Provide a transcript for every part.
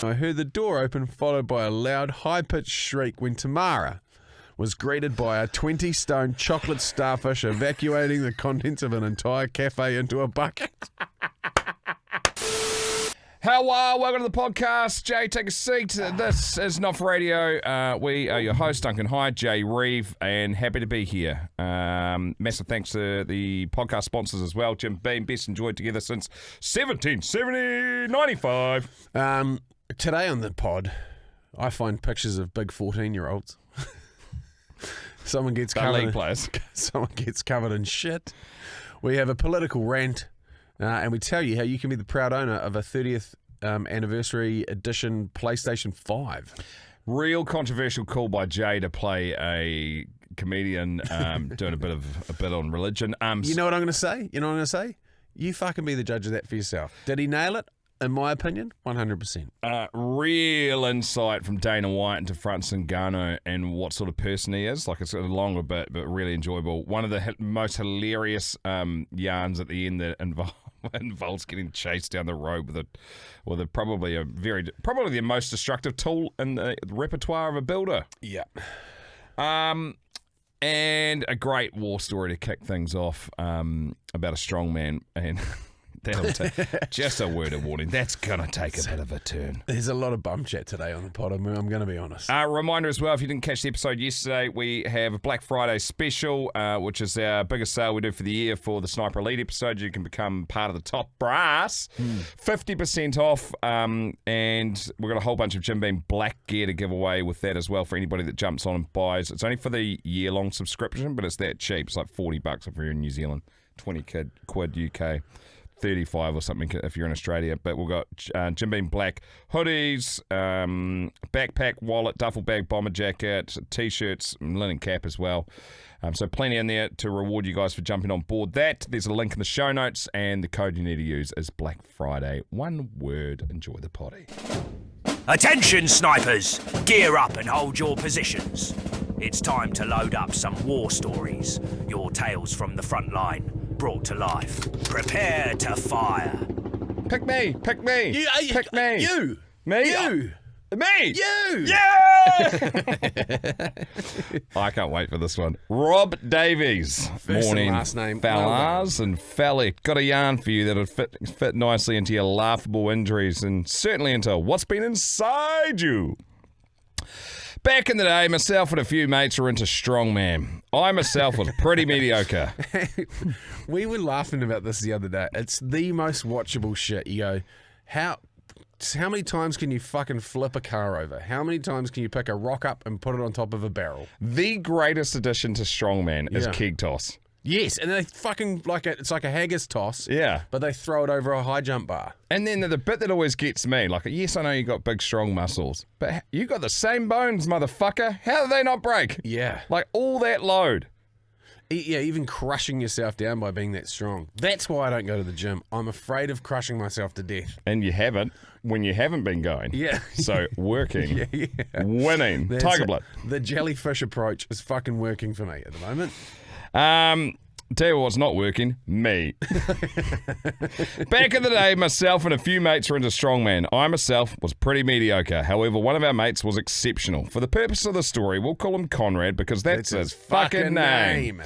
I heard the door open, followed by a loud, high-pitched shriek when Tamara was greeted by a 20-stone chocolate starfish evacuating the contents of an entire cafe into a bucket. How are? Welcome to the podcast. Jay, take a seat. This is Not For Radio. We are your host, Dunc and Hyde, Jay Reeve, and happy to be here. Massive thanks to the podcast sponsors as well. Jim Beam, best enjoyed together since 95. Today on the pod, I find pictures of big 14-year-olds. Someone gets covered in shit. We have a political rant. And we tell you how you can be the proud owner of a 30th anniversary edition PlayStation 5. Real controversial call by Jay to play a comedian doing a bit on religion. You know what I'm going to say? You fucking be the judge of that for yourself. Did he nail it? In my opinion, 100%. Real insight from Dana White into Francis Ngannou and what sort of person he is. Like, it's a longer bit, but really enjoyable. One of the most hilarious yarns at the end that involves getting chased down the road with probably the most destructive tool in the repertoire of a builder. Yeah. And a great war story to kick things off about a strongman and. That'll just a word of warning. That's going to take a bit of a turn. There's a lot of bum chat today on the pod. I'm going to be honest. Reminder as well, if you didn't catch the episode yesterday, we have a Black Friday special, which is our biggest sale we do for the year for the Sniper Elite episode. You can become part of the top brass. 50% off, and we've got a whole bunch of Jim Beam Black gear to give away with that as well for anybody that jumps on and buys. It's only for the year-long subscription, but it's that cheap. It's like $40 if you're in New Zealand, 20 quid UK. 35 or something if you're in Australia. But we've got Jim Beam Black hoodies, backpack, wallet, duffel bag, bomber jacket, t-shirts, linen cap as well. So plenty in there to reward you guys for jumping on board that. There's a link in the show notes, and the code you need to use is Black Friday. One word. Enjoy the potty. Attention, snipers! Gear up and hold your positions. It's time to load up some war stories. Your tales from the front line, brought to life. Prepare to fire. Pick me! Pick me! Pick me! You! Me! You! Me! You! Yeah! I can't wait for this one. Rob Davies. First Morning, and last name. fellas and felly. Got a yarn for you that'll fit nicely into your laughable injuries and certainly into what's been inside you. Back in the day, myself and a few mates were into Strongman. I myself was pretty mediocre. We were laughing about this the other day. It's the most watchable shit. You go, how many times can you fucking flip a car over? How many times can you pick a rock up and put it on top of a barrel? The greatest addition to Strongman is keg toss. Yes, and they fucking it's like a haggis toss. Yeah. But they throw it over a high jump bar. And then the bit that always gets me, like, yes, I know you got big, strong muscles, but you got the same bones, motherfucker. How do they not break? Yeah. Like, all that load. Yeah, even crushing yourself down by being that strong. That's why I don't go to the gym. I'm afraid of crushing myself to death. And you haven't when you haven't been going. Yeah. So working, winning, tiger blood. The jellyfish approach is fucking working for me at the moment. Tell you what's not working, me. Back in the day, myself and a few mates were into Strongman. I myself was pretty mediocre. However, one of our mates was exceptional. For the purpose of the story, we'll call him Conrad because that's his fucking name.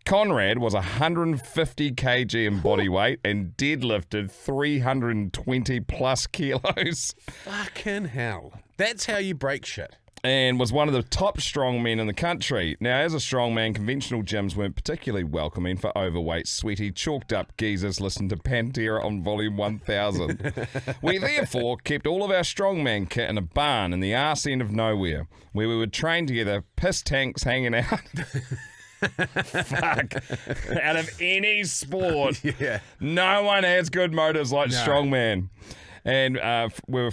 Conrad was 150 kg in body weight and deadlifted 320 plus kilos. Fucking hell. That's how you break shit. And was one of the top strongmen in the country. Now, as a strongman, conventional gyms weren't particularly welcoming for overweight, sweaty, chalked-up geezers listening to Pantera on volume 1000. We therefore kept all of our strongman kit in a barn in the arse end of nowhere, where we would train together, piss tanks hanging out. Fuck. Out of any sport, no one has good motors like strongman. And we were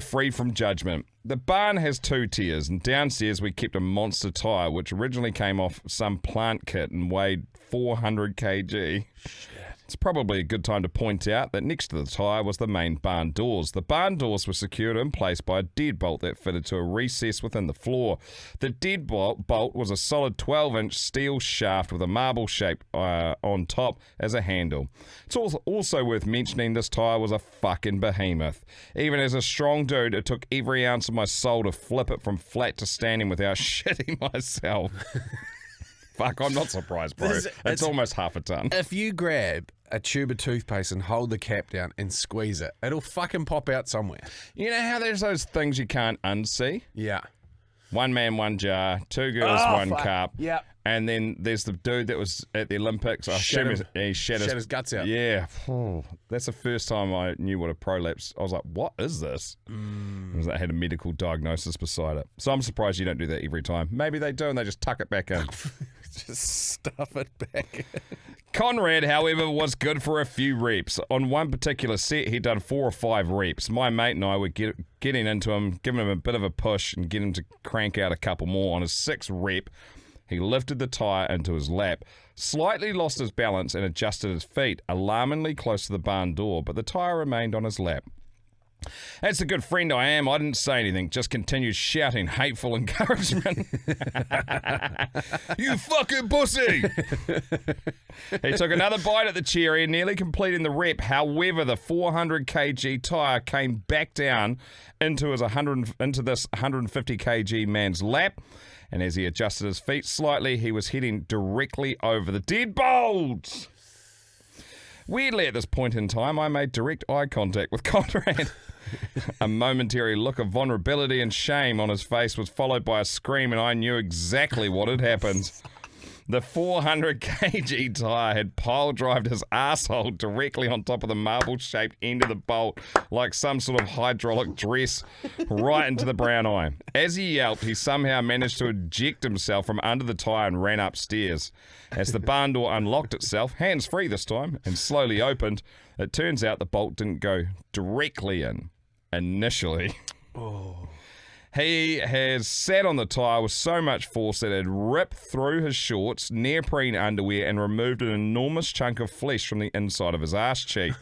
free from judgment. The barn has 2 tiers, and downstairs we kept a monster tyre, which originally came off some plant kit and weighed 400 kg. Shit. It's probably a good time to point out that next to the tyre was the main barn doors. The barn doors were secured in place by a deadbolt that fitted to a recess within the floor. The deadbolt was a solid 12-inch steel shaft with a marble shape on top as a handle. It's also worth mentioning this tyre was a fucking behemoth. Even as a strong dude, it took every ounce of my soul to flip it from flat to standing without shitting myself. Fuck, I'm not surprised, bro. It's almost half a ton. If you grab a tube of toothpaste and hold the cap down and squeeze it, it'll fucking pop out somewhere. You know how there's those things you can't unsee? Yeah. One man, one jar, two girls, one cup. Yep. And then there's the dude that was at the Olympics. He shat his guts out. Yeah. That's the first time I knew what a prolapse. I was like, what is this? Because it had a medical diagnosis beside it. So I'm surprised you don't do that every time. Maybe they do and they just tuck it back in. Just stuff it back in. Conrad, however, was good for a few reps. On one particular set, he'd done 4 or 5 reps. My mate and I were getting into him, giving him a bit of a push and getting him to crank out a couple more. On his 6th rep, he lifted the tyre into his lap, slightly lost his balance and adjusted his feet, alarmingly close to the barn door, but the tyre remained on his lap. As the good friend I am, I didn't say anything, just continued shouting hateful encouragement. You fucking pussy! He took another bite at the cherry, nearly completing the rep. However, the 400kg tyre came back down into this 150kg man's lap, and as he adjusted his feet slightly, he was heading directly over the deadbolt. Weirdly, at this point in time, I made direct eye contact with Conrad. A momentary look of vulnerability and shame on his face was followed by a scream, and I knew exactly what had happened. The 400kg tyre had pile-drived his arsehole directly on top of the marble-shaped end of the bolt like some sort of hydraulic dress right into the brown eye. As he yelped, he somehow managed to eject himself from under the tyre and ran upstairs. As the barn door unlocked itself, hands-free this time, and slowly opened, it turns out the bolt didn't go directly in initially. He has sat on the tyre with so much force that it had ripped through his shorts, neoprene underwear, and removed an enormous chunk of flesh from the inside of his arse cheek.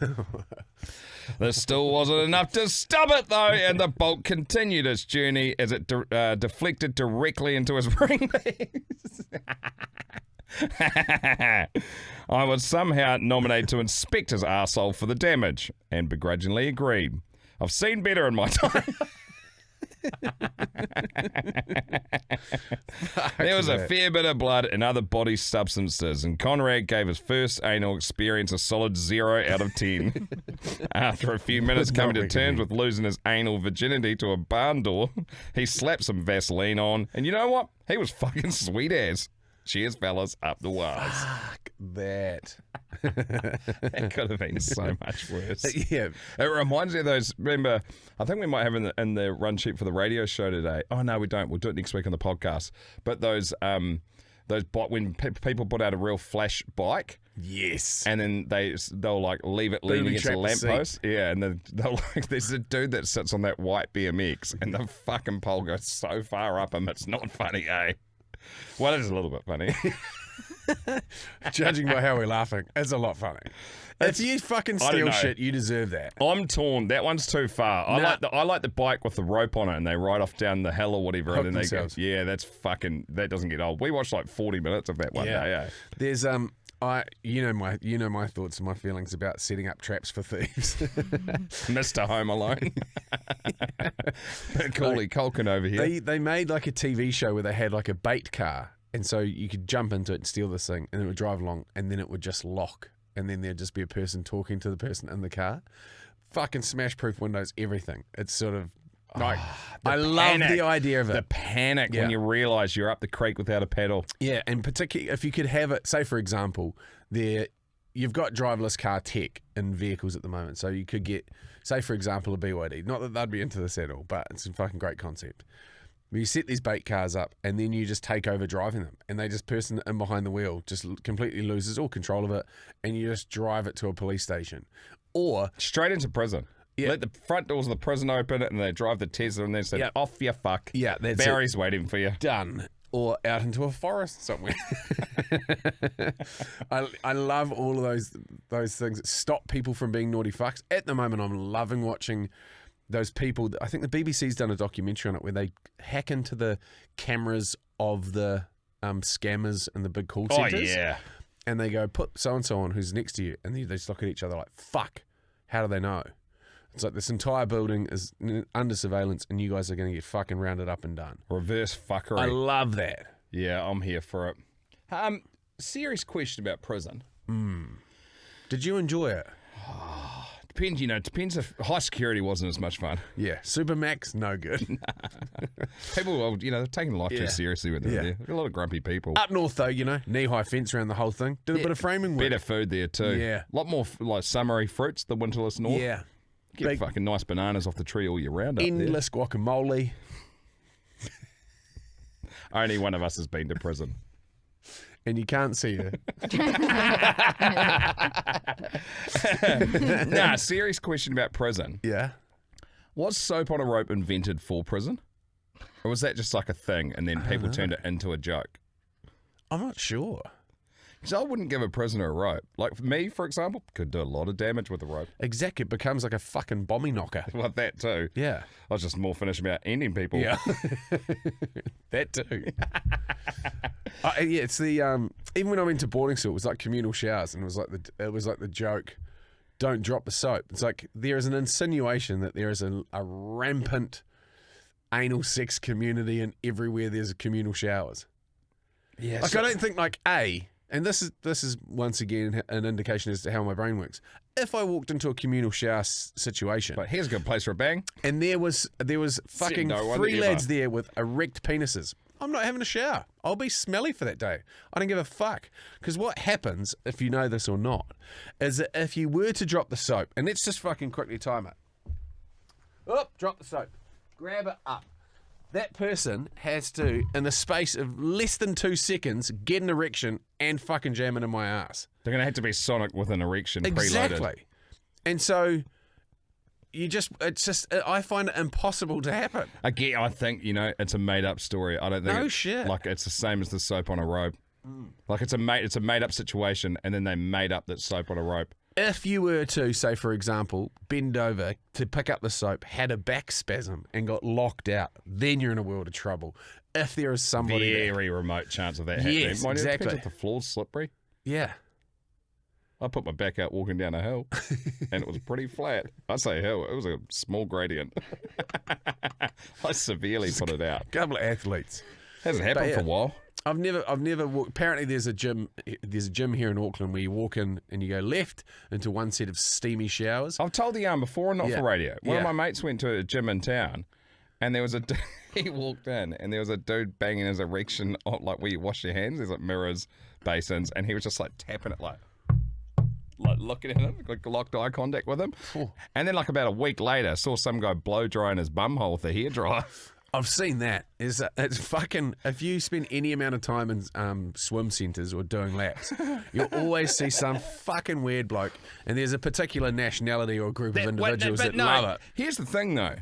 This still wasn't enough to stop it, though, and the bolt continued its journey as it deflected directly into his ring piece. I was somehow nominated to inspect his arsehole for the damage, and begrudgingly agreed. I've seen better in my time. There was a fair bit of blood and other body substances, and Conrad gave his first anal experience a solid 0 out of 10. After a few minutes coming to terms with losing his anal virginity to a barn door, he slapped some Vaseline on, and you know what? He was fucking sweet as. Cheers, fellas, up the wires. Fuck that. That could have been so much worse. Yeah. It reminds me of those, remember, I think we might have in the run sheet for the radio show today. Oh, no, we don't. We'll do it next week on the podcast. But those when people put out a real flash bike. Yes. And then they'll like leave it leaning against a lamppost. Yeah, and then they'll like, there's a dude that sits on that white BMX and the fucking pole goes so far up him, it's not funny, eh? Well, it is a little bit funny. Judging by how we're laughing, it's a lot funny. If you fucking steal shit, you deserve that. I'm torn. That one's too far. I like the bike with the rope on it, and they ride off down the hill or whatever, and then they go. Yeah, that's fucking. That doesn't get old. We watched like 40 minutes of that one day. Eh? There's you know my thoughts and my feelings about setting up traps for thieves. Mr. Home Alone. Macaulay Culkin over here. They made like a TV show where they had like a bait car, and so you could jump into it and steal this thing, and it would drive along, and then it would just lock, and then there'd just be a person talking to the person in the car. Fucking smash-proof windows, everything. It's sort of like I love the idea of it. The panic when you realise you're up the creek without a paddle. Yeah, and particularly if you could have it, say for example, you've got driverless car tech in vehicles at the moment, so you could get, say for example, a BYD. Not that they'd be into this at all, but it's a fucking great concept. You set these bait cars up, and then you just take over driving them, and they just person in behind the wheel just completely loses all control of it, and you just drive it to a police station, or straight into prison. Yeah. Let the front doors of the prison open, and they drive the Tesla, and then say, off you fuck. Yeah, that's Barry's waiting for you. Done. or out into a forest somewhere. I love all of those things that stop people from being naughty fucks. At the moment, I'm loving watching those people. I think the BBC's done a documentary on it where they hack into the cameras of the scammers and the big call centers. Oh, yeah. And they go, put so-and-so on who's next to you. And they just look at each other like, fuck, how do they know? It's like this entire building is under surveillance and you guys are going to get fucking rounded up and done. Reverse fuckery. I love that. Yeah, I'm here for it. Serious question about prison. Did you enjoy it? Depends, depends if high security wasn't as much fun. Yeah. Supermax, no good. People, they're taking life too seriously when they're there. A lot of grumpy people. Up north, though, knee-high fence around the whole thing. Did a bit of framing work. Better food there, too. Yeah. A lot more, like, summery fruits, the winterless north. Yeah. Get Big, fucking nice bananas off the tree all year round up there. endless guacamole. Only one of us has been to prison. And you can't see her. Nah, serious question about prison. Yeah. Was soap on a rope invented for prison? Or was that just like a thing and then people turned it into a joke? I'm not sure. Because I wouldn't give a prisoner a rope. Like me, for example, could do a lot of damage with a rope. Exactly. It becomes like a fucking bombie knocker. Well, that too. Yeah. I was just more finished about ending people. Yeah. That too. It's the even when I went to boarding school, it was like communal showers, and it was like the joke, don't drop the soap. It's like there is an insinuation that there is a rampant anal sex community, and everywhere there's communal showers. Yeah. Like I don't think and this is once again an indication as to how my brain works. If I walked into a communal shower situation, But here's a good place for a bang. and there was fucking no one 3 ever. lads there with erect penises, I'm not having a shower. I'll be smelly for that day. I don't give a fuck. Because what happens, if you know this or not, is that if you were to drop the soap, and let's just fucking quickly time it. Drop the soap. Grab it up. That person has to, in the space of less than 2 seconds, get an erection and fucking jam it in my ass. They're going to have to be sonic with an erection preloaded. Exactly. And so I find it impossible to happen. Again, I think, it's a made-up story. I don't think No shit. Like, it's the same as the soap on a rope. Like, it's a made-up situation, and then they made up that soap on a rope. If you were to, say, for example, bend over to pick up the soap, had a back spasm and got locked out, then you're in a world of trouble. If there is somebody Very remote chance of that happening. Yes, Mind you, it depends exactly. if the floor's slippery. Yeah. I put my back out walking down a hill, and it was pretty flat. I say hill, it was a small gradient. I severely put it out. Couple of athletes. Hasn't happened for a while. I've never walked. Apparently, there's a gym here in Auckland where you walk in and you go left into one set of steamy showers. I've told the yarn before, not Yeah. for radio. One of Yeah. my mates went to a gym in town, and there was he walked in, and there was a dude banging his erection on, like where you wash your hands. There's like mirrors, basins, and he was just like tapping it like looking at him, like locked eye contact with him. Oh. And then like about a week later, saw some guy blow drying his bumhole with a hairdryer. I've seen that. It's fucking. If you spend any amount of time in swim centres or doing laps, you'll always see some fucking weird bloke, and there's a particular nationality or group of individuals that love it. Here's the thing though.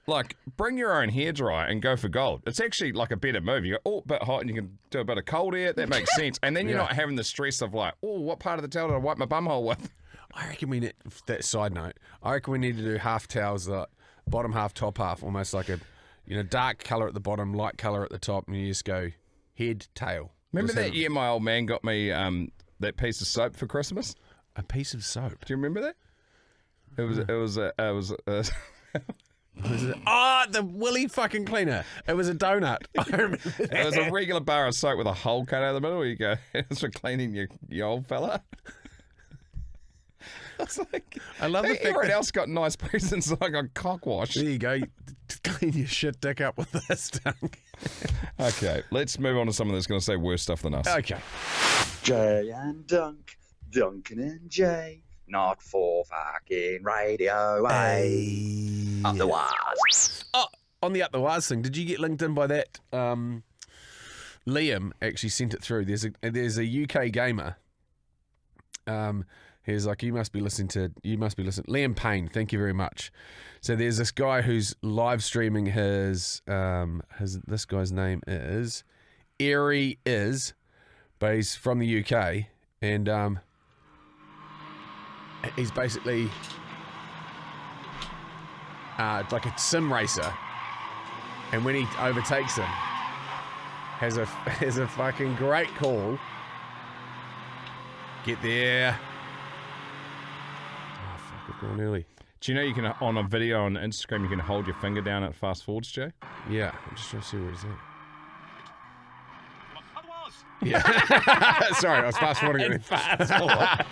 Like, bring your own hairdryer and go for gold. It's actually like a better move. You go, a bit hot, and you can do a bit of cold air. That makes sense. And then you're not having the stress of like, what part of the towel did I wipe my bumhole with? I reckon we need, that side note, I reckon we need to do half towels, bottom half, top half, almost like a, dark colour at the bottom, light colour at the top, and you just go head, tail. Remember Just that have year my old man got me that piece of soap for Christmas? a piece of soap. Do you remember that? It was The Willy fucking cleaner. It was a donut. I remember that. It was a regular bar of soap with a hole cut out of the middle where you go, it's for cleaning your old fella. I was like, I love the fact everyone that- else got nice presents like a cock wash. There you go. You clean your shit dick up with this, Dunc. Okay, let's move on to someone that's going to say worse stuff than us. Okay. Jay and Dunc, Duncan and Jay, not for fucking radio. Hey. Up the wires. Oh, on the Up the Wires thing, did you get linked in by that? Liam actually sent it through. There's a UK gamer. He's like, you must be listening. Liam Payne, thank you very much. So there's this guy who's live streaming his this guy's name is Erie is, but he's from the UK, and he's basically like a sim racer, and when he overtakes him, has a fucking great call. Get there. Oh fuck, I've gone early. Do you know you can, on a video on Instagram, you can hold your finger down at fast forwards, Jay? Yeah, I'm just trying to see where he's at. Otherwise. Yeah. Sorry, I was fast forwarding it. Fast forward.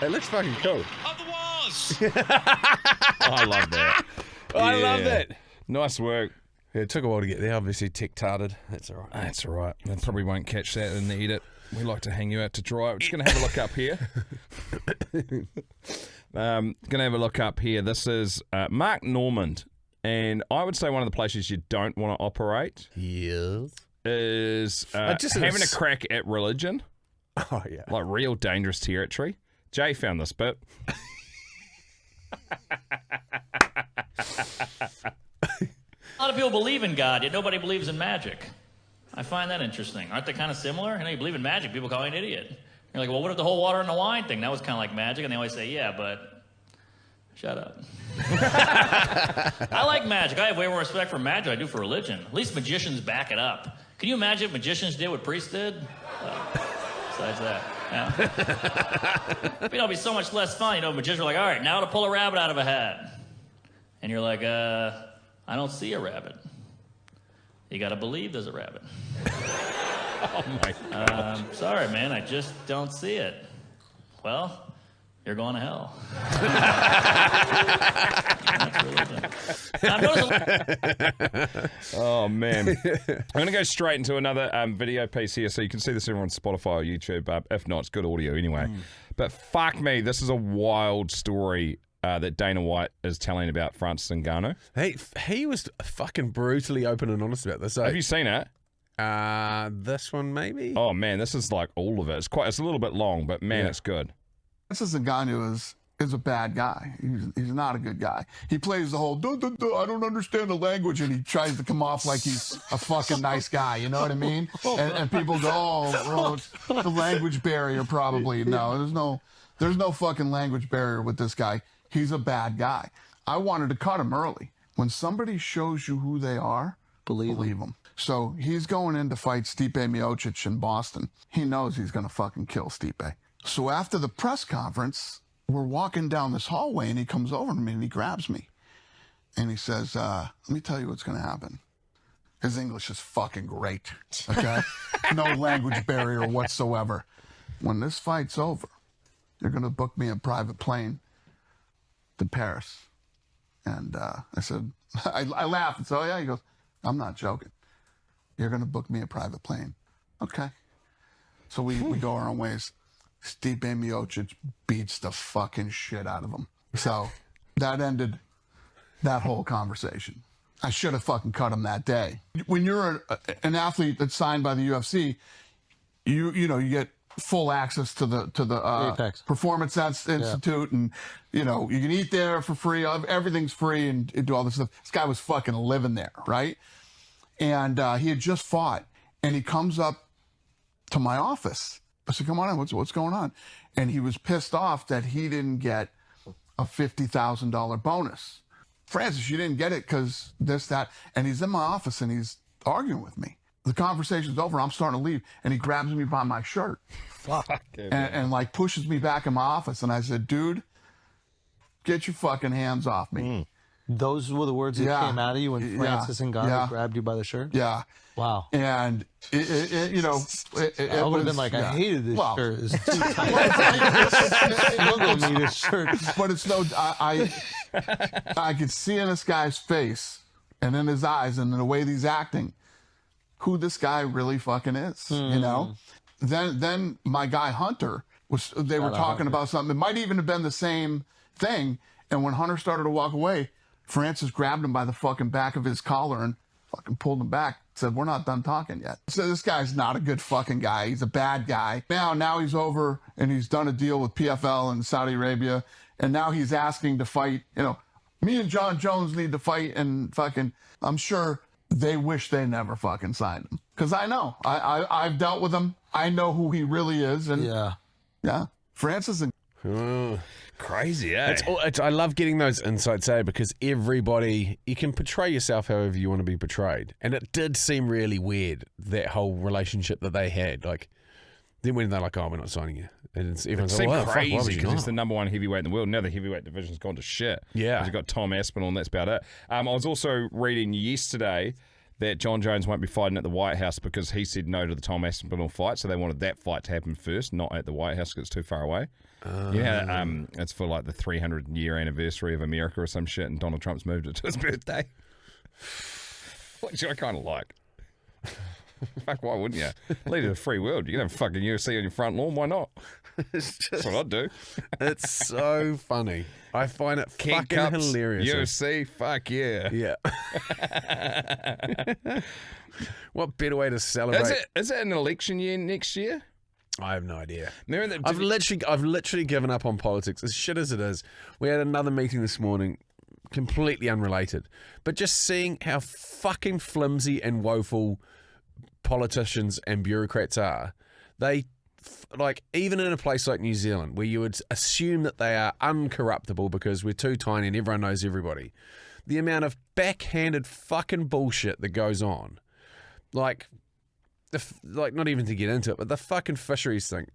It looks fucking cool. Otherwise. I love that. I love that. Nice work. Yeah, it took a while to get there. Obviously, tech-tarded. That's all right. That's all right. They probably won't catch that in the edit. We like to hang you out to dry. We're just going to have a look up here. Going to have a look up here. This is Mark Normand. And I would say one of the places you don't want to operate Yes. is having a crack at religion. Oh, yeah. Like real dangerous territory. Jay found this bit. A lot of people believe in God, yet nobody believes in magic. I find that interesting. Aren't they kind of similar? You know, you believe in magic, people call you an idiot. You're like, well, what if the whole water and the wine thing? That was kind of like magic. And they always say, yeah, but shut up. I like magic. I have way more respect for magic than I do for religion. At least magicians back it up. Can you imagine if magicians did what priests did? Besides that. Yeah. But, it'd be so much less fun. You know, magicians are like, all right, now to pull a rabbit out of a hat. And you're like, I don't see a rabbit. You got to believe there's a rabbit. Oh, my God. Sorry, man, I just don't see it. Well, you're going to hell. That's religion. Oh, man. I'm going to go straight into another video piece here so you can see this over on Spotify or YouTube. If not, it's good audio anyway. But fuck me, this is a wild story that Dana White is telling about Francis Ngannou. He was fucking brutally open and honest about this. Have you seen it? This one maybe? Oh, man, this is like all of it. It's a little bit long, but man, it's good. Francis Ngannou is a bad guy. He's not a good guy. He plays the whole, I don't understand the language, and he tries to come off like he's a fucking nice guy, you know what I mean? And people go, well, it's the language barrier probably. No, there's no fucking language barrier with this guy. He's a bad guy. I wanted to cut him early. When somebody shows you who they are, believe them. So he's going in to fight Stipe Miocic in Boston. He knows he's going to fucking kill Stipe. So after the press conference, we're walking down this hallway, and he comes over to me and he grabs me. And he says, let me tell you what's going to happen. His English is fucking great, okay? No language barrier whatsoever. When this fight's over, you're going to book me a private plane to Paris. And I said, I laughed and said, oh, yeah? He goes, I'm not joking. You're going to book me a private plane. Okay. So we go our own ways. Stipe Miocic beats the fucking shit out of him. So that ended that whole conversation. I should have fucking cut him that day. When you're an athlete that's signed by the UFC, you know you get full access to the Performance Institute, and you know you can eat there for free. Everything's free and do all this stuff. This guy was fucking living there, right? And he had just fought, and he comes up to my office. I said, come on in, what's going on? And he was pissed off that he didn't get a $50,000 bonus. Francis, you didn't get it because this, that. And he's in my office and he's arguing with me. The conversation's over, I'm starting to leave, and he grabs me by my shirt. Fuck. And like pushes me back in my office. And I said, dude, get your fucking hands off me. Those were the words that came out of you when Francis Ngannou grabbed you by the shirt? Yeah. Wow. And, it I would have been like, I hated this shirt. It's too tight. This shirt. But it's no, I could see in this guy's face and in his eyes and in the way he's acting who this guy really fucking is, you know? Then my guy Hunter, they were talking about something. It might even have been the same thing. And when Hunter started to walk away, Francis grabbed him by the fucking back of his collar and fucking pulled him back. Said, we're not done talking yet. So this guy's not a good fucking guy. He's a bad guy. Now he's over and he's done a deal with PFL in Saudi Arabia. And now he's asking to fight, you know, Me and John Jones need to fight, and fucking, I'm sure they wish they never fucking signed him. Because I know. I've dealt with him. I know who he really is. And yeah. Francis and... Crazy, eh? I love getting those insights, because everybody, you can portray yourself however you want to be portrayed. And it did seem really weird, that whole relationship that they had. Like, then when they're like, oh, we're not signing you. And everyone's like, well, crazy because it's the number one heavyweight in the world. Now the heavyweight division's gone to shit. Yeah. You've got Tom Aspinall, and that's about it. I was also reading yesterday that John Jones won't be fighting at the White House because he said no to the Tom Aspinall fight, so they wanted that fight to happen first, not at the White House because it's too far away. It's for like the 300-year anniversary of America or some shit, and Donald Trump's moved it to his birthday. Which I kind of like. Fuck, why wouldn't you? Leader of the free world. You can have fucking UFC on your front lawn. Why not? That's what I'd do. It's so funny. I find it fucking hilarious. UFC, fuck yeah. Yeah. What better way to celebrate? Is it an election year next year? I have no idea. I've literally given up on politics, as shit as it is. We had another meeting this morning, completely unrelated, but just seeing how fucking flimsy and woeful politicians and bureaucrats are. They, like, even in a place like New Zealand, where you would assume that they are uncorruptible because we're too tiny and everyone knows everybody, the amount of backhanded fucking bullshit that goes on, like not even to get into it, but the fucking fisheries thing,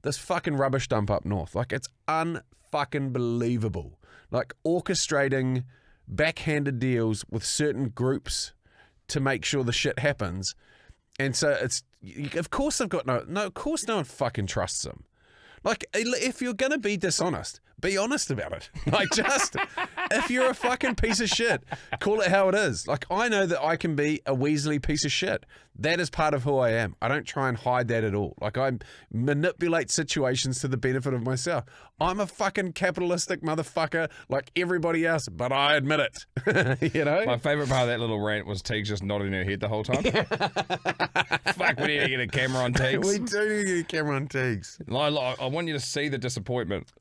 this fucking rubbish dump up north, like, it's unfucking believable. Like, orchestrating backhanded deals with certain groups to make sure the shit happens. And so of course they've got of course no one fucking trusts them. Like, if you're going to be dishonest, be honest about it. Like, just, if you're a fucking piece of shit, call it how it is. Like, I know that I can be a weaselly piece of shit. That is part of who I am. I don't try and hide that at all. Like, I manipulate situations to the benefit of myself. I'm a fucking capitalistic motherfucker like everybody else, but I admit it. You know? My favourite part of that little rant was Teagues just nodding her head the whole time. Fuck, we need to get a camera on Teagues. We do need to get a camera on Teagues. I want you to see the disappointment.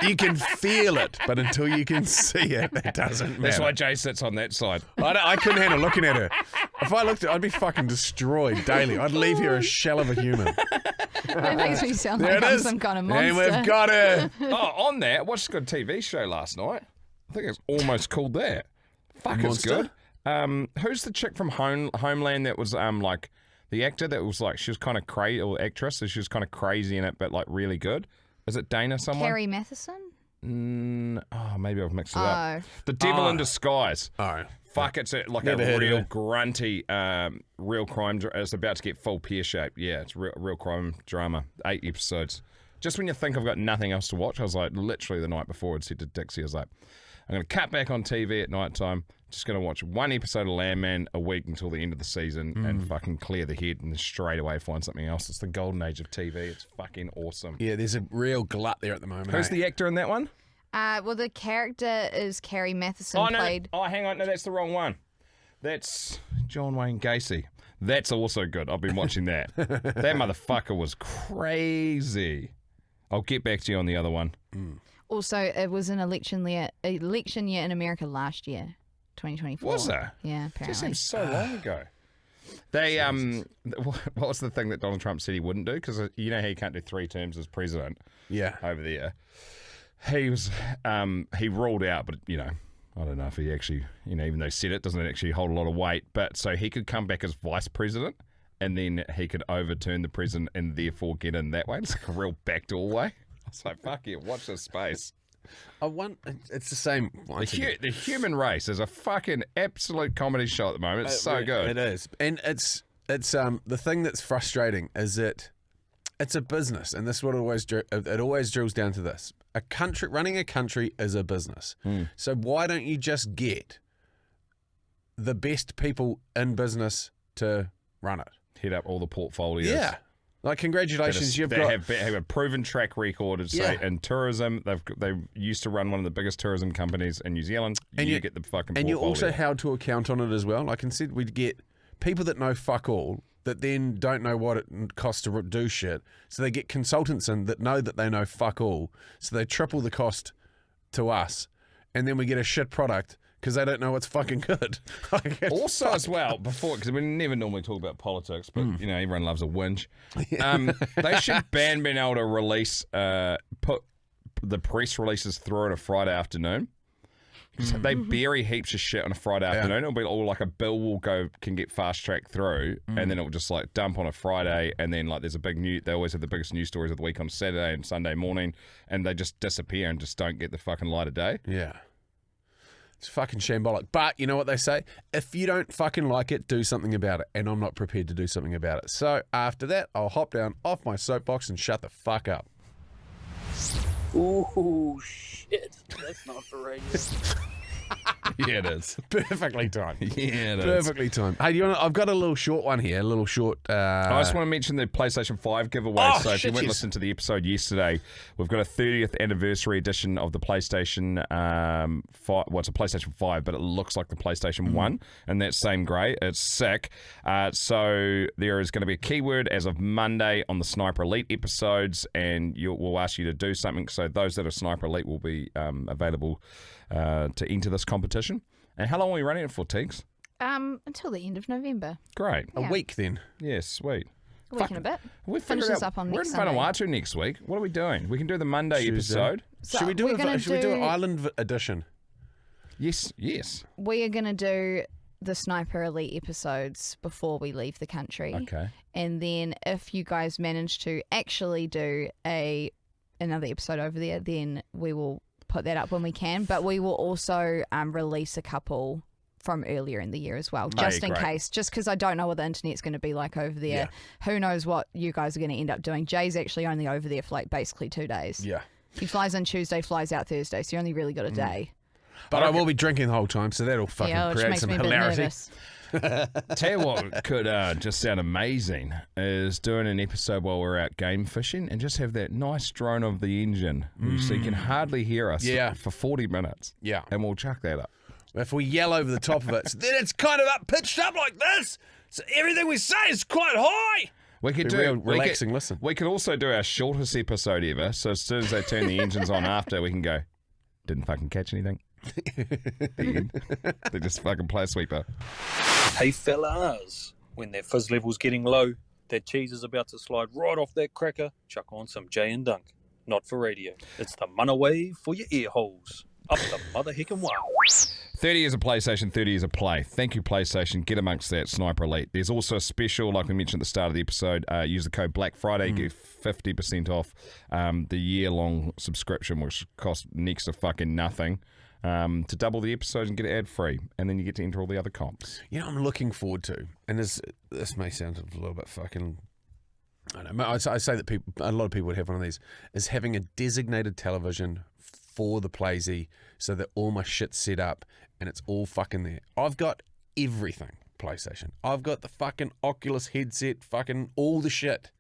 You can feel it, but until you can see it, that doesn't matter. That's why Jay sits on that side. I couldn't handle looking at her. If I looked at her, I'd be fucking destroyed daily. I'd leave here a shell of a human. That makes me sound like I'm some kind of monster. And we've got her. Oh, on that, I watched a good TV show last night. I think it's almost called that. Fuck, Monster? it's good. Who's the chick from Homeland that was like the actor that was like, she was kind of crazy, or actress, so she was kind of crazy in it, but like really good. Is it Dana someone? Carrie Matheson? Maybe I've mixed it up. The Devil in Disguise. Oh. Fuck, it's like a real grunty, real crime. It's about to get full pear-shaped. Yeah, it's real crime drama. 8 episodes. Just when you think I've got nothing else to watch, I was like, literally the night before, I'd said to Dixie, I was like, I'm going to cut back on TV at night time. Just going to watch one episode of Landman a week until the end of the season and fucking clear the head and then straight away find something else. It's the golden age of TV. It's fucking awesome. Yeah, there's a real glut there at the moment. Who's the actor in that one? Well, the character is Carrie Matheson. Oh, hang on. No, that's the wrong one. That's John Wayne Gacy. That's also good. I've been watching that. That motherfucker was crazy. I'll get back to you on the other one. Also, it was an election year in America last year, 2024. Was there? Yeah, apparently. That seems so long ago. They what was the thing that Donald Trump said he wouldn't do? Because you know how you can't do 3 terms as president. Yeah. Over there. He was he ruled out, but you know, I don't know if he actually, you know, even though he said it, doesn't actually hold a lot of weight. But so he could come back as vice president, and then he could overturn the president and therefore get in that way. It's like a real backdoor way. I was like, fuck yeah, watch this space. It's the same. The human race is a fucking absolute comedy show at the moment. It's so good. It is, and it's the thing that's frustrating is that it's a business, and this is what it always drills down to this: running a country is a business. So why don't you just get the best people in business to run it? Head up all the portfolios. Yeah. Like, congratulations, they have a proven track record in tourism. They used to run one of the biggest tourism companies in New Zealand. And you get the fucking portfolio. And you're also held to account on it as well. Like I said, we'd get people that know fuck all that then don't know what it costs to do shit. So they get consultants in that know that they know fuck all. So they triple the cost to us. and then we get a shit product because they don't know what's fucking good. Also, as well, because we never normally talk about politics, but you know, everyone loves a whinge. They should ban being able to release, put the press releases through on a Friday afternoon. They bury heaps of shit on a Friday afternoon. It'll be all like a bill can get fast tracked through, and then it'll just like dump on a Friday, and then like there's a big news. They always have the biggest news stories of the week on Saturday and Sunday morning, and they just disappear and just don't get the fucking light of day. Yeah. It's fucking shambolic. But you know what they say? If you don't fucking like it, do something about it. And I'm not prepared to do something about it. So after that, I'll hop down off my soapbox and shut the fuck up. Ooh, shit. That's not for radio. Yeah, it is. Perfectly timed. Yeah, it is. Perfectly timed. Hey, I've got a little short one here. A little short. I just want to mention the PlayStation 5 giveaway. Oh, so if you shit, went yes. listen to the episode yesterday, we've got a 30th anniversary edition of the PlayStation 5. Well, it's a PlayStation 5, but it looks like the PlayStation 1 in that same grey. It's sick. So there is going to be a keyword as of Monday on the Sniper Elite episodes, and we'll ask you to do something. So those that are Sniper Elite will be available to enter this competition. And how long are we running it for, Teagues? Until the end of November. Great. A week then. Yeah, sweet. A week and a bit. We Finish this up on we're next in Sunday. Vanuatu next week. What are we doing? We can do the Monday Tuesday. episode. So should we do we're gonna an island edition? Yes, yes. We are going to do the Sniper Elite episodes before we leave the country. Okay. And then if you guys manage to actually do another episode over there, then we will put that up when we can. But we will also release a couple from earlier in the year as well, just in case. Just because I don't know what the internet's going to be like over there. Yeah. Who knows what you guys are going to end up doing. Jay's actually only over there for like basically 2 days. Yeah. He flies in Tuesday, flies out Thursday, so you only really got a day. But I will be drinking the whole time, so that'll fucking Yeah, which create makes some me a bit hilarity. nervous. Tell you what could just sound amazing is doing an episode while we're out game fishing and just have that nice drone of the engine so you can hardly hear us for 40 minutes. Yeah. And we'll chuck that up. If we yell over the top of it, so then it's kind of pitched up like this. So everything we say is quite high. We could Be do real relaxing listen. We could also do our shortest episode ever. So as soon as they turn the engines on after, we can go, didn't fucking catch anything. The end. They just fucking play a sweeper. Hey fellas, when that fizz level's getting low, that cheese is about to slide right off that cracker, chuck on some Jay and Dunc. Not for radio. It's the monoway for your ear holes. Up the mother hickin' wow. 30 years of PlayStation, 30 years of play. Thank you, PlayStation. Get amongst that, Sniper Elite. There's also a special, like we mentioned at the start of the episode. Use the code Black Friday, get 50% off the year-long subscription, which costs next to fucking nothing, to double the episodes and get it ad-free. And then you get to enter all the other comps. You know, I'm looking forward to, and this may sound a little bit fucking, I don't know, I say that a lot of people would have one of these, is having a designated television for the Playsy so that all my shit's set up and it's all fucking there. I've got everything PlayStation. I've got the fucking Oculus headset, fucking all the shit,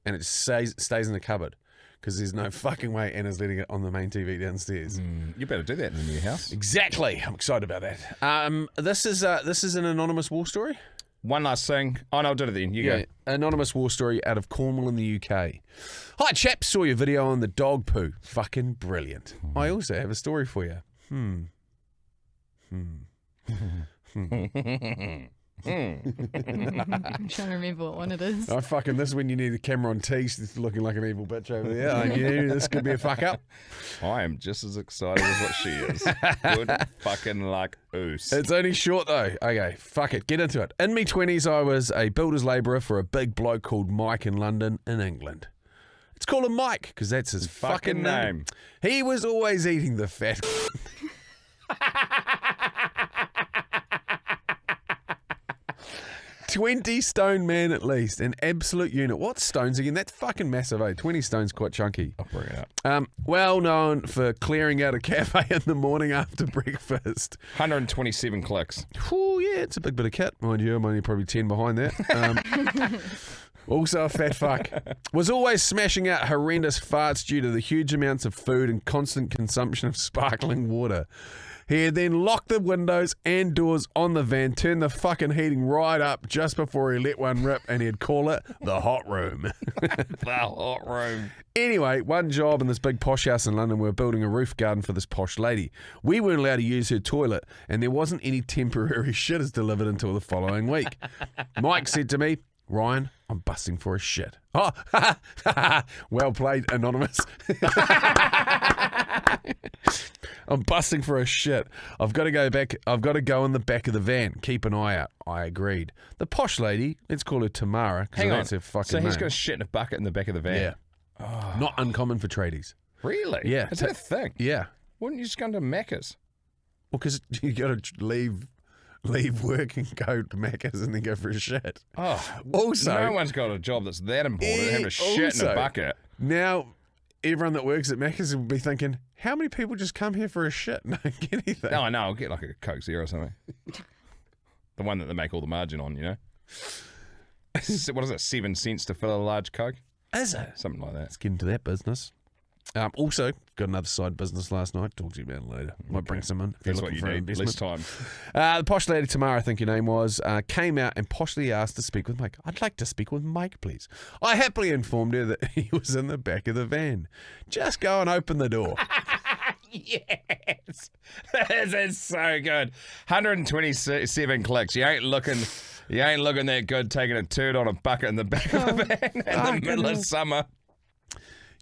and it just stays in the cupboard because there's no fucking way Anna's letting it on the main TV downstairs. You better do that in your house. Exactly. I'm excited about that. This is an anonymous war story. One last thing. Oh, no, I'll do it then. You go. Anonymous war story out of Cornwall in the UK. Hi, chaps. Saw your video on the dog poo. Fucking brilliant. I also have a story for you. I'm trying to remember what one it is. Oh, fucking, this is when you need the camera on She's looking like an evil bitch over there. I knew this could be a fuck up. I am just as excited as what she is. Good fucking luck, oos. It's only short, though. Okay, fuck it. Get into it. In me 20s, I was a builder's labourer for a big bloke called Mike in London, in England. Let's call him Mike, because that's his fucking name. He was always eating the fat... 20 stone man at least, an absolute unit. What stones again? That's fucking massive, eh? 20 stones, quite chunky. I'll bring it up. Well known for clearing out a cafe in the morning after breakfast. 127 clicks. Oh yeah, it's a big bit of kit. Mind you, I'm only probably 10 behind that. Also a fat fuck. Was always smashing out horrendous farts due to the huge amounts of food and constant consumption of sparkling water. He had then locked the windows and doors on the van, turned the fucking heating right up just before he let one rip, and he'd call it the hot room. The hot room. Anyway, one job in this big posh house in London, we were building a roof garden for this posh lady. We weren't allowed to use her toilet, and there wasn't any temporary shitters delivered until the following week. Mike said to me, Ryan, I'm busting for a shit. Oh, well played, Anonymous. I'm busting for a shit. I've got to go back. I've got to go in the back of the van. Keep an eye out. I agreed. The posh lady, let's call her Tamara. Hang on. That's her fucking so he's name. got to shit in a bucket in the back of the van? Yeah. Oh. Not uncommon for tradies. Really? Yeah. Is that a thing? Yeah. Wouldn't you just go into Macca's? Well, because you got to leave work and go to Macca's and then go for a shit. Oh, also, no one's got a job that's that important. Having a shit in a bucket. Now, everyone that works at Macca's will be thinking, how many people just come here for a shit and don't get anything? No, I know. I'll get like a Coke Zero or something. The one that they make all the margin on, you know? What is it, 7 cents to fill a large Coke? Is it? Something like that. Let's get into that business. Also, got another side business last night. Talk to you about it later. Might bring some in. That's what you need. Less time. The posh lady, Tamara, I think your name was, came out and poshly asked to speak with Mike. I'd like to speak with Mike, please. I happily informed her that he was in the back of the van. Just go and open the door. Yes. That's so good. 127 clicks. You ain't looking that good taking a turd on a bucket in the back of the van in the middle of summer.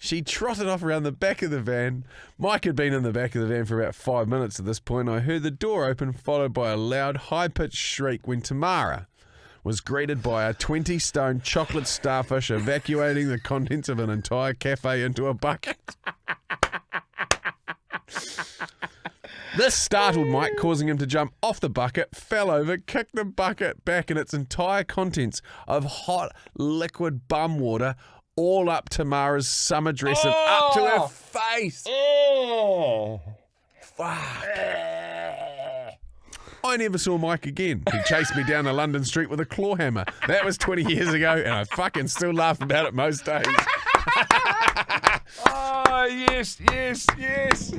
She trotted off around the back of the van. Mike had been in the back of the van for about 5 minutes at this point. I heard the door open, followed by a loud, high-pitched shriek when Tamara was greeted by a 20-stone chocolate starfish evacuating the contents of an entire cafe into a bucket. This startled Mike, causing him to jump off the bucket, fell over, kicked the bucket back and its entire contents of hot, liquid bum water all up Tamara's summer dress and up to her face. Oh. Fuck. I never saw Mike again. He chased me down a London street with a claw hammer. That was 20 years ago, and I fucking still laugh about it most days. Oh, yes, yes, yes.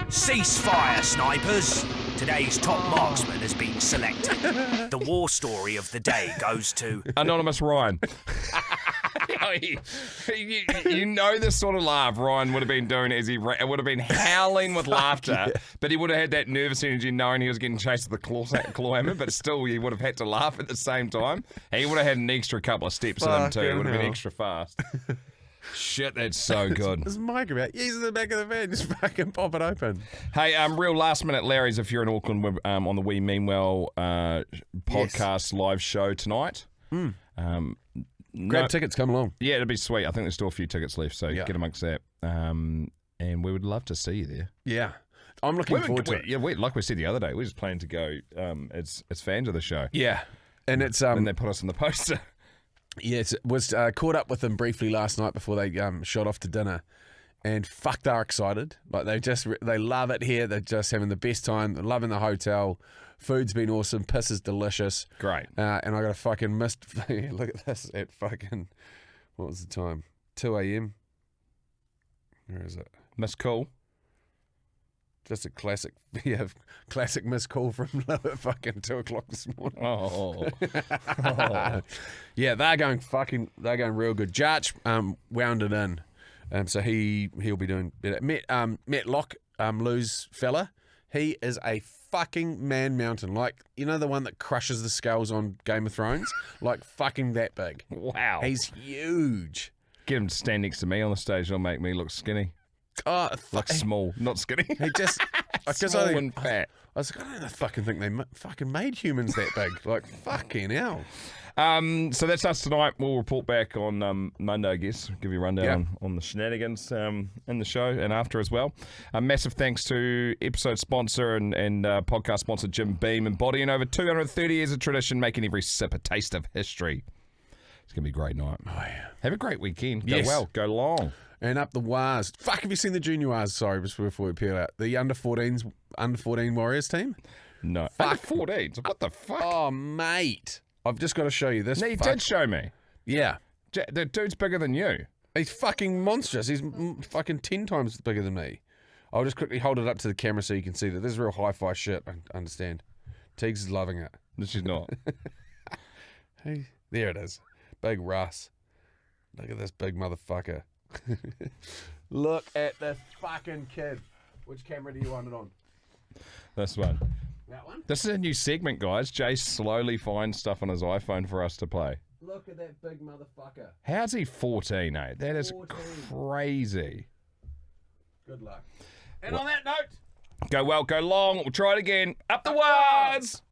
Ceasefire, snipers. Today's top marksman has been selected. The war story of the day goes to Anonymous Ryan. You know the sort of laugh Ryan would have been doing as he would have been howling with laughter, but he would have had that nervous energy knowing he was getting chased with the claw hammer, but still he would have had to laugh at the same time. And he would have had an extra couple of steps in him too. It would have been extra fast. Shit, that's so good. What's Mike about? He's in the back of the van, just fucking pop it open. Hey, real last minute Larry's if you're in Auckland on the We Mean Well podcast live show tonight. Grab tickets, come along. Yeah, it'll be sweet. I think there's still a few tickets left, so get amongst that. And we would love to see you there. Yeah. I'm looking forward to it. Yeah, like we said the other day, we're just planning to go as fans of the show. Yeah. And it's and they put us on the poster. Yes, it was caught up with them briefly last night before they shot off to dinner, and fuck, they're excited. Like they love it here. They're just having the best time. They're loving the hotel. Food's been awesome. Piss is delicious. Great. And I got a fucking missed. Look at this at fucking. What was the time? 2 a.m. Where is it? Miss Call. Just a classic, classic missed call from fucking 2 o'clock this morning. Oh. Yeah, they're going real good. Jarch wound it in, so he'll be doing better. Matt Locke, Lou's fella, he is a fucking man mountain, like you know the one that crushes the skulls on Game of Thrones, like fucking that big. Wow, he's huge. Get him to stand next to me on the stage. It'll make me look skinny. Oh, like small, not skinny. He just small and fat. I was like, I don't fucking think they fucking made humans that big. Like fucking hell. So that's us tonight. We'll report back on Monday, I guess. Give you a rundown on the shenanigans in the show and after as well. Massive thanks to episode sponsor and podcast sponsor Jim Beam, embodying over 230 years of tradition, making every sip a taste of history. It's going to be a great night. Oh, yeah. Have a great weekend. Go well. Go long. And up the wires. Fuck, have you seen the junior wires? Sorry, just before we peel out. The under 14 Warriors team? No. Under 14s. What the fuck? Oh, mate. I've just got to show you this. No, you did show me. Yeah. The dude's bigger than you. He's fucking monstrous. He's fucking 10 times bigger than me. I'll just quickly hold it up to the camera so you can see that this is real hi-fi shit. I understand. Teagues is loving it. No, she's not. Hey, there it is. Big Russ. Look at this big motherfucker. Look at this fucking kid. Which camera do you want it on? This one. That one? This is a new segment, guys. Jay slowly finds stuff on his iPhone for us to play. Look at that big motherfucker. How's he 14, eh? That is 14. crazy. Good luck. And on that note... Go well, go long. We'll try it again. Up the wires!